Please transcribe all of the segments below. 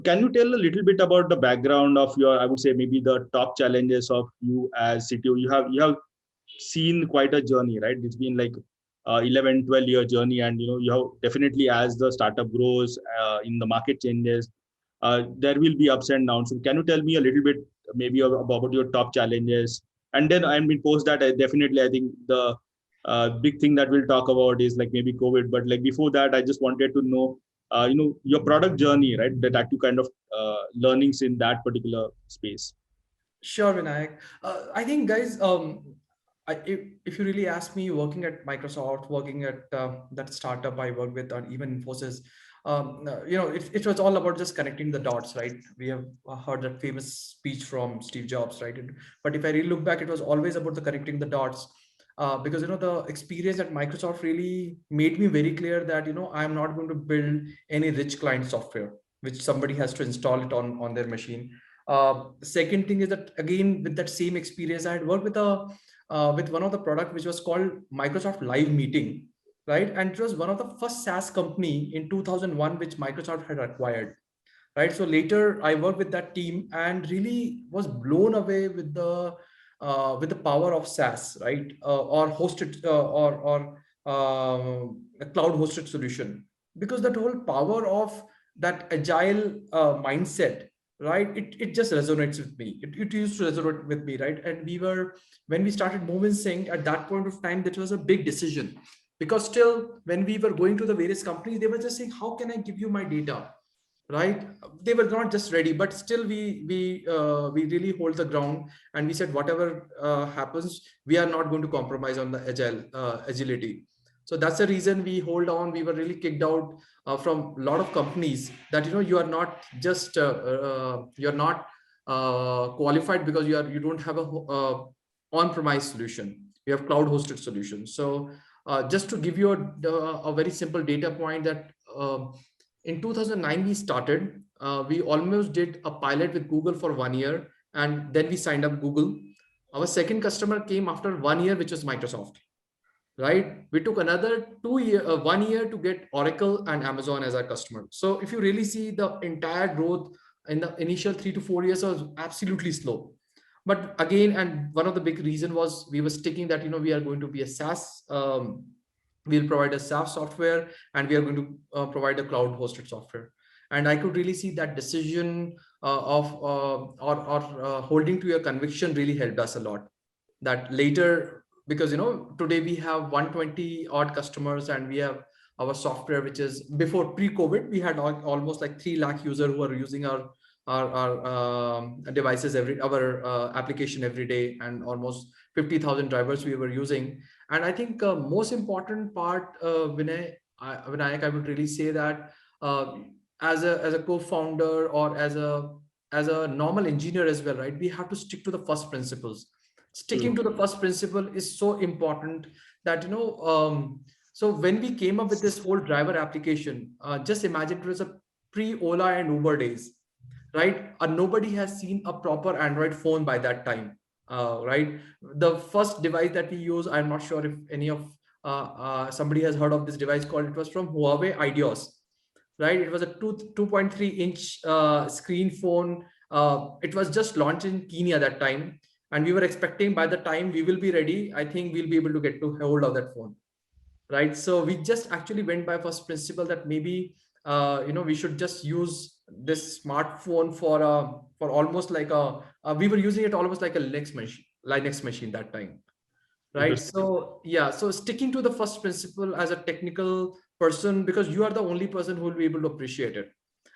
Can you tell a little bit about the background of your, I would say maybe the top challenges of you as CTO? You have seen quite a journey, right? It's been like 11, 12-year journey, and you have definitely, as the startup grows, in the market changes, there will be ups and downs. So can you tell me a little bit maybe about your top challenges? And then I mean, post that, I think the big thing that we'll talk about is like maybe COVID. But like before that, I just wanted to know, your product journey, right? That two kind of learnings in that particular space. Sure, Vinayak. I think, guys, if you really ask me, working at Microsoft, working at that startup I work with, or even Infosys, it was all about just connecting the dots, right? We have heard that famous speech from Steve Jobs, right? But if I really look back, it was always about the connecting the dots. Because the experience at Microsoft really made me very clear that I'm not going to build any rich client software which somebody has to install it on their machine. Second thing is that, again, with that same experience, I had worked with one of the product which was called Microsoft Live Meeting, right? And it was one of the first SaaS company in 2001 which Microsoft had acquired, right? So later I worked with that team and really was blown away with the power of SaaS, right? Or hosted a cloud hosted solution, because that whole power of that agile mindset, right? It just resonates with me. It used to resonate with me, right? And when we started moving Sync, at that point of time, that was a big decision, because still when we were going to the various companies, they were just saying, how can I give you my data, right? They were not just ready, but still we really hold the ground, and we said, whatever happens, we are not going to compromise on the agility. So that's the reason we hold on. We were really kicked out from a lot of companies, that you are not just you're not qualified, because you don't have a on-premise solution. You have cloud hosted solutions. So just to give you a very simple data point, that in 2009 we started. We almost did a pilot with Google for 1 year, and then we signed up Google. Our second customer came after 1 year, which was Microsoft, right? We took another 1 year to get Oracle and Amazon as our customer. So if you really see, the entire growth in the initial 3 to 4 years was absolutely slow. But again, and one of the big reason was we were sticking that we are going to be a SaaS. We'll provide a SaaS software, and we are going to provide a cloud hosted software. And I could really see that decision of or holding to your conviction really helped us a lot. That later, because today we have 120 odd customers, and we have our software, which is, before pre-COVID, we had almost like 3 lakh users who are using our devices, our application every day, and almost 50,000 drivers we were using. And I think most important part, Vinayak, I would really say that as a co-founder, or as a normal engineer as well, right? We have to stick to the first principles. Sticking to the first principle is so important, that so when we came up with this whole driver application, just imagine, it was a pre-Ola and Uber days, right? Nobody has seen a proper Android phone by that time, right? The first device that we use, I'm not sure if any of somebody has heard of this device, called, it was from Huawei Ideos, right? It was a 2.3 inch screen phone. It was just launched in Kenya that time, and we were expecting, by the time we will be ready, I think we'll be able to get to hold of that phone, right? So we just actually went by first principle, that maybe we should just use this smartphone for almost like we were using it almost like a Linux machine that time, right? Interesting. So yeah, so sticking to the first principle as a technical person, because you are the only person who will be able to appreciate it.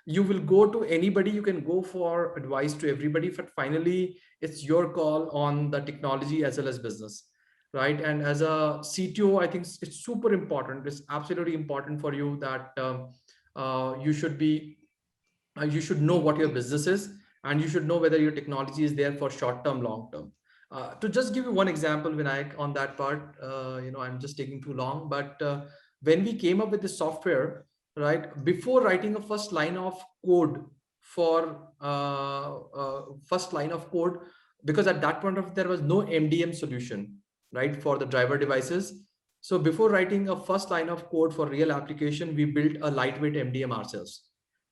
You will go to anybody, you can go for advice to everybody, but finally it's your call on the technology as well as business, right? And as a CTO, I think it's super important. It's absolutely important for you that you should know what your business is, and you should know whether your technology is there for short term, long term. To just give you one example, Vinayak, on that part, I'm just taking too long, but when we came up with the software, right, before writing a first line of code for first line of code, because at that point of there was no MDM solution, right, for the driver devices. So before writing a first line of code for real application, we built a lightweight MDM ourselves,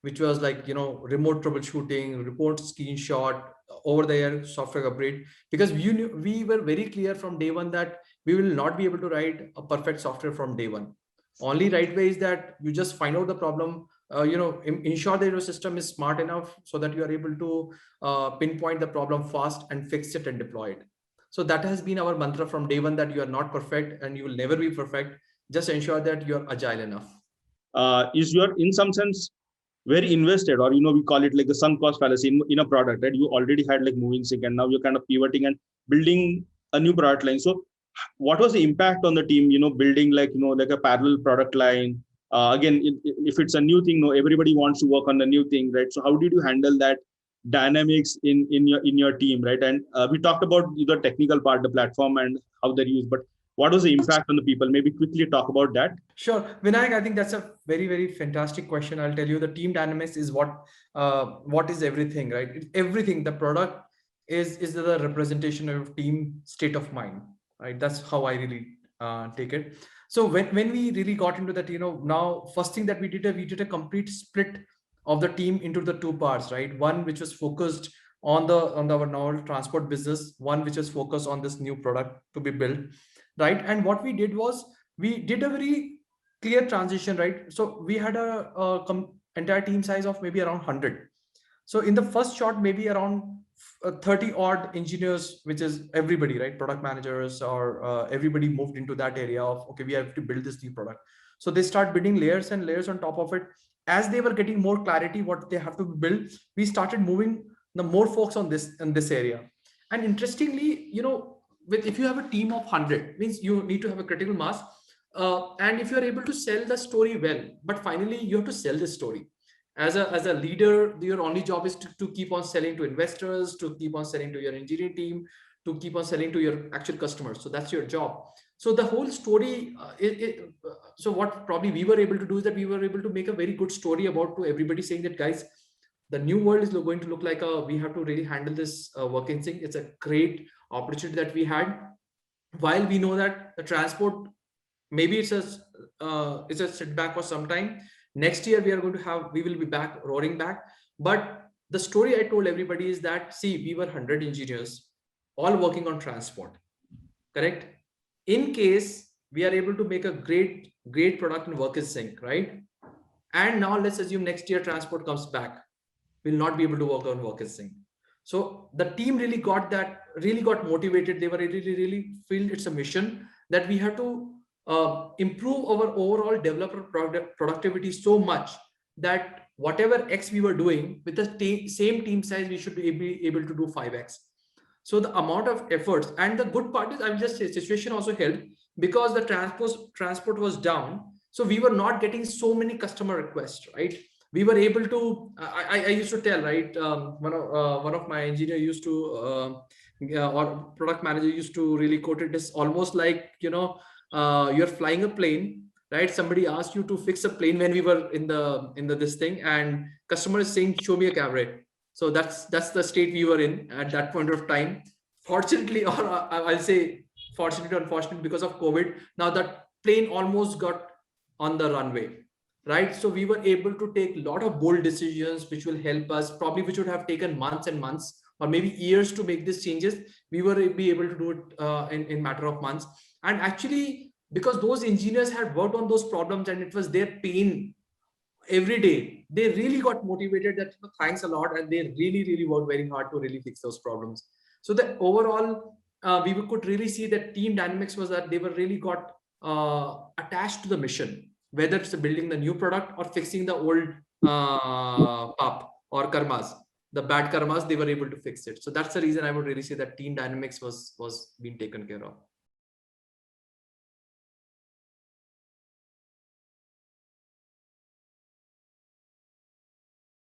which was like, remote troubleshooting, report screenshot, over the air software upgrade, because we were very clear from day one that we will not be able to write a perfect software from day one. Only right way is that you just find out the problem, ensure that your system is smart enough so that you are able to pinpoint the problem fast and fix it and deploy it. So that has been our mantra from day one, that you are not perfect and you will never be perfect. Just ensure that you're agile enough. Is you're in some sense very invested, or we call it like the sunk cost fallacy in a product, right? You already had like MovingSync, and now you're kind of pivoting and building a new product line. So what was the impact on the team, building like like a parallel product line? Again, if it's a new thing, everybody wants to work on the new thing, right? So how did you handle that dynamics in your team, right? And we talked about the technical part, the platform and how they're used, but what was the impact on the people? Maybe quickly talk about that. Sure, Vinayak, I think that's a very, very fantastic question. I'll tell you, the team dynamics is what is everything, right? Everything. The product is the representation of team state of mind, right? That's how I really take it. So when we really got into that, now first thing that we did a complete split of the team into the two parts, right? One which was focused on our novel transport business, one which was focused on this new product to be built, right? And what we did was, we did a very clear transition, right? So we had a entire team size of maybe around 100. So in the first shot, maybe around 30 odd engineers, which is everybody, right? Product managers or everybody moved into that area of, okay, we have to build this new product. So they start building layers and layers on top of it. As they were getting more clarity what they have to build, we started moving the more folks on this area. And interestingly, if you have a team of 100, means you need to have a critical mass. And if you're able to sell the story well, but finally you have to sell the story. As a leader, your only job is to keep on selling to investors, to keep on selling to your engineering team, to keep on selling to your actual customers. So that's your job. So the whole story, so what probably we were able to do is that we were able to make a very good story about to everybody, saying that, guys, the new world is going to look like we have to really handle this working thing. It's a great opportunity that we had. While we know that the transport, maybe it's a setback for some time. Next year we will be back, roaring back. But the story I told everybody is that, see, we were 100 engineers all working on transport, correct? In case we are able to make a great product in WorkInSync, right? And now let's assume next year transport comes back, we'll not be able to work on WorkInSync. So the team really got motivated. They were really feel it's a mission that we have to improve our overall developer productivity so much that whatever X we were doing with the same team size, we should be able to do 5X. So the amount of efforts, and the good part is, I will just say, situation also helped because the transport was down. So we were not getting so many customer requests, right? We were able to, I used to tell, right? One of my engineer used to, or product manager used to really quote it as almost like, you're flying a plane, right? Somebody asked you to fix a plane when we were in the this thing, and customer is saying, show me a camera. So that's the state we were in at that point of time. Fortunately, or I'll say fortunately or unfortunately, because of COVID, now that plane almost got on the runway, right? So we were able to take a lot of bold decisions, which will help us, probably which would have taken months and months or maybe years to make these changes. We were be able to do it in matter of months. And actually, because those engineers had worked on those problems and it was their pain every day, they really got motivated that, thanks a lot, and they really worked very hard to really fix those problems. So the overall, we could really see that team dynamics was that they were really got attached to the mission, whether it's building the new product or fixing the old pap or karmas, the bad karmas, they were able to fix it. So that's the reason I would really say that team dynamics was being taken care of.